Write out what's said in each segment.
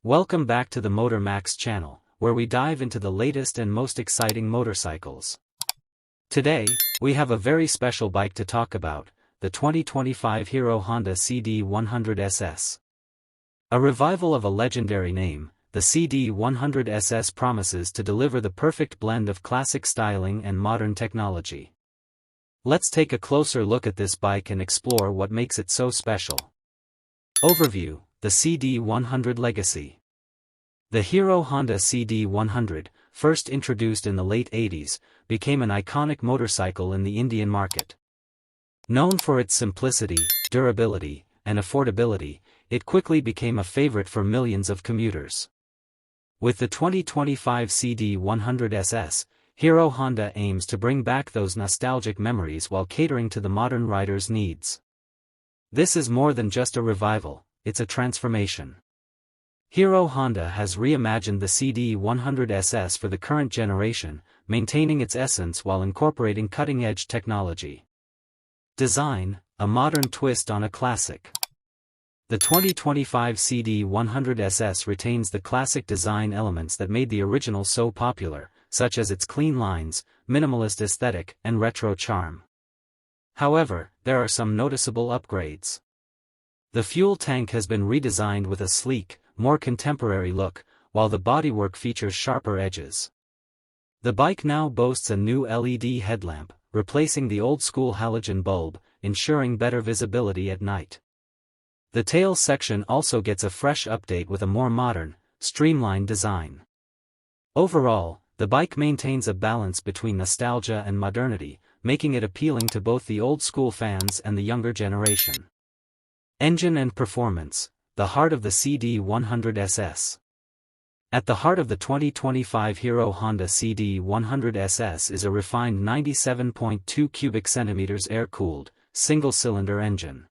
Welcome back to the Motor Max channel, where we dive into the latest and most exciting motorcycles. Today, we have a very special bike to talk about, the 2025 Hero Honda CD100SS. A revival of a legendary name, the CD100SS promises to deliver the perfect blend of classic styling and modern technology. Let's take a closer look at this bike and explore what makes it so special. Overview: the CD100 Legacy. The Hero Honda CD100, first introduced in the late 80s, became an iconic motorcycle in the Indian market. Known for its simplicity, durability, and affordability, it quickly became a favorite for millions of commuters. With the 2025 CD100SS, Hero Honda aims to bring back those nostalgic memories while catering to the modern rider's needs. This is more than just a revival, it's a transformation. Hero Honda has reimagined the CD100SS for the current generation, maintaining its essence while incorporating cutting-edge technology. Design: a modern twist on a classic. The 2025 CD100SS retains the classic design elements that made the original so popular, such as its clean lines, minimalist aesthetic, and retro charm. However, there are some noticeable upgrades. The fuel tank has been redesigned with a sleek, more contemporary look, while the bodywork features sharper edges. The bike now boasts a new LED headlamp, replacing the old-school halogen bulb, ensuring better visibility at night. The tail section also gets a fresh update with a more modern, streamlined design. Overall, the bike maintains a balance between nostalgia and modernity, making it appealing to both the old-school fans and the younger generation. Engine and performance: the heart of the CD100SS. At the heart of the 2025 Hero Honda CD100SS is a refined 97.2 cubic centimeters air-cooled, single-cylinder engine.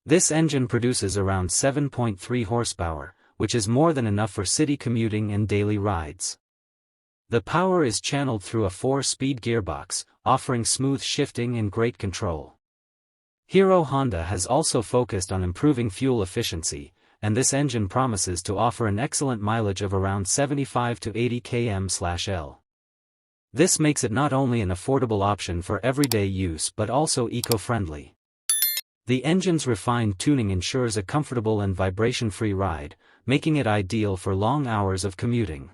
This engine produces around 7.3 horsepower, which is more than enough for city commuting and daily rides. The power is channeled through a 4-speed gearbox, offering smooth shifting and great control. Hero Honda has also focused on improving fuel efficiency, and this engine promises to offer an excellent mileage of around 75 to 80 km/L. This makes it not only an affordable option for everyday use but also eco-friendly. The engine's refined tuning ensures a comfortable and vibration-free ride, making it ideal for long hours of commuting.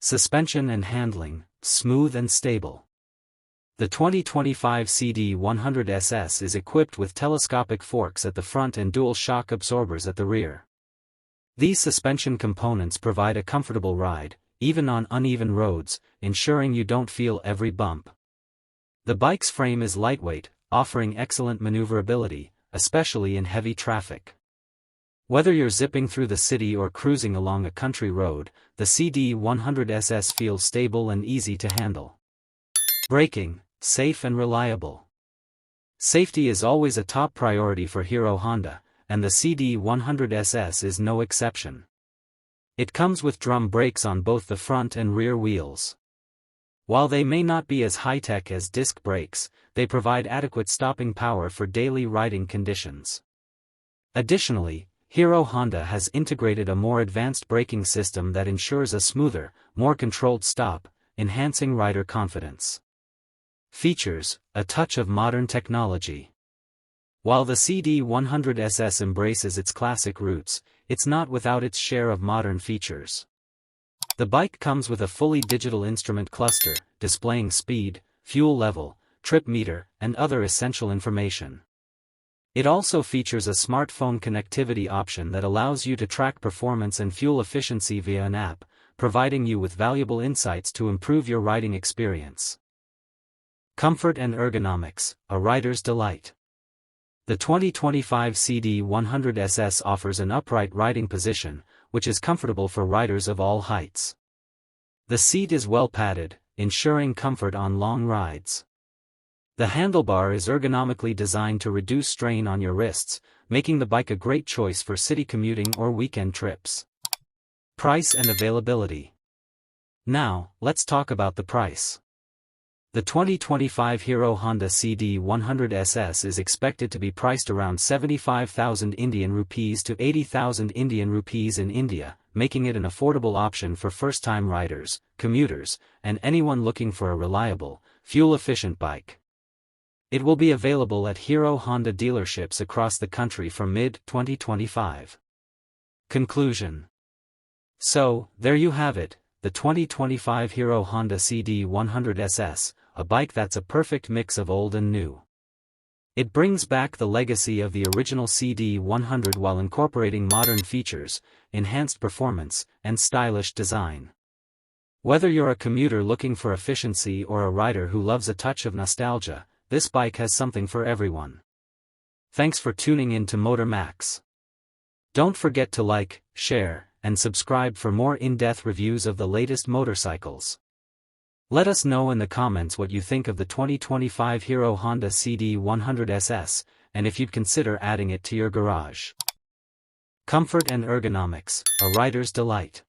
Suspension and handling: smooth and stable. The 2025 CD100SS is equipped with telescopic forks at the front and dual shock absorbers at the rear. These suspension components provide a comfortable ride, even on uneven roads, ensuring you don't feel every bump. The bike's frame is lightweight, offering excellent maneuverability, especially in heavy traffic. Whether you're zipping through the city or cruising along a country road, the CD100SS feels stable and easy to handle. Braking: safe and reliable. Safety is always a top priority for Hero Honda, and the CD100SS is no exception. It comes with drum brakes on both the front and rear wheels. While they may not be as high-tech as disc brakes, they provide adequate stopping power for daily riding conditions. Additionally, Hero Honda has integrated a more advanced braking system that ensures a smoother, more controlled stop, enhancing rider confidence. Features: a touch of modern technology. While the CD100SS embraces its classic roots, it's not without its share of modern features. The bike comes with a fully digital instrument cluster, displaying speed, fuel level, trip meter, and other essential information. It also features a smartphone connectivity option that allows you to track performance and fuel efficiency via an app, providing you with valuable insights to improve your riding experience. Comfort and ergonomics: a rider's delight. The 2025 CD100SS offers an upright riding position, which is comfortable for riders of all heights. The seat is well padded, ensuring comfort on long rides. The handlebar is ergonomically designed to reduce strain on your wrists, making the bike a great choice for city commuting or weekend trips. Price and availability. Now, let's talk about the price. The 2025 Hero Honda CD100SS is expected to be priced around 75,000 Indian rupees to 80,000 Indian rupees in India, making it an affordable option for first-time riders, commuters, and anyone looking for a reliable, fuel-efficient bike. It will be available at Hero Honda dealerships across the country from mid-2025. Conclusion. So, there you have it, the 2025 Hero Honda CD100SS, a bike that's a perfect mix of old and new. It brings back the legacy of the original CD100 while incorporating modern features, enhanced performance, and stylish design. Whether you're a commuter looking for efficiency or a rider who loves a touch of nostalgia, this bike has something for everyone. Thanks for tuning in to Motor Max. Don't forget to like, share, and subscribe for more in-depth reviews of the latest motorcycles. Let us know in the comments what you think of the 2025 Hero Honda CD100SS, and if you'd consider adding it to your garage. Comfort and ergonomics, a rider's delight.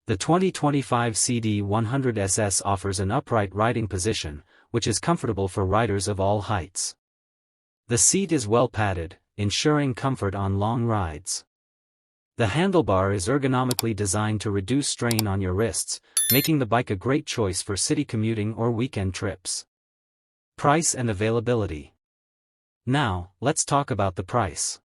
The 2025 CD100SS offers an upright riding position, which is comfortable for riders of all heights. The seat is well padded, ensuring comfort on long rides. The handlebar is ergonomically designed to reduce strain on your wrists, making the bike a great choice for city commuting or weekend trips. Price and availability. Now, let's talk about the price.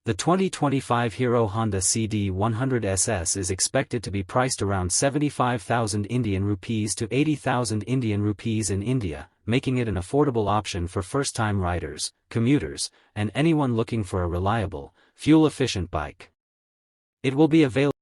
The 2025 Hero Honda CD100SS is expected to be priced around 75,000 Indian rupees to 80,000 Indian rupees in India, making it an affordable option for first-time riders, commuters, and anyone looking for a reliable, fuel-efficient bike. It will be available